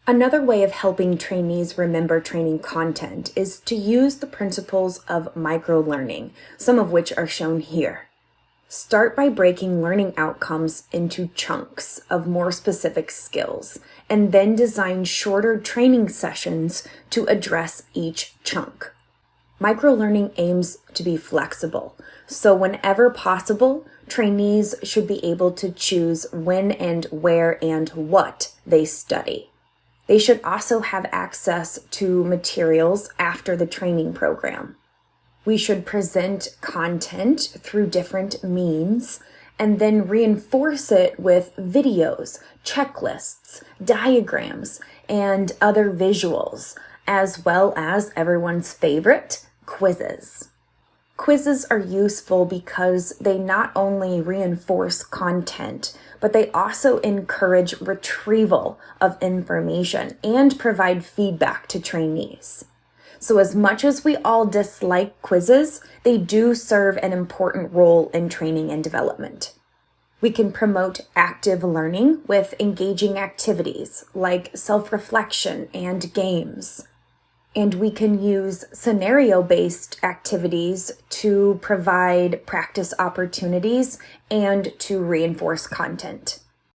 Another way of helping trainees remember training content is to use the principles of microlearning, some of which are shown here. Start by breaking learning outcomes into chunks of more specific skills, and then design shorter training sessions to address each chunk. Microlearning aims to be flexible, so whenever possible, trainees should be able to choose when and where and what they study. They should also have access to materials after the training program. We should present content through different means and then reinforce it with videos, checklists, diagrams, and other visuals, as well as everyone's favorite, quizzes. Quizzes are useful because they not only reinforce content, but they also encourage retrieval of information and provide feedback to trainees. So as much as we all dislike quizzes, they do serve an important role in training and development. We can promote active learning with engaging activities like self-reflection and games. And we can use scenario-based activities to provide practice opportunities and to reinforce content.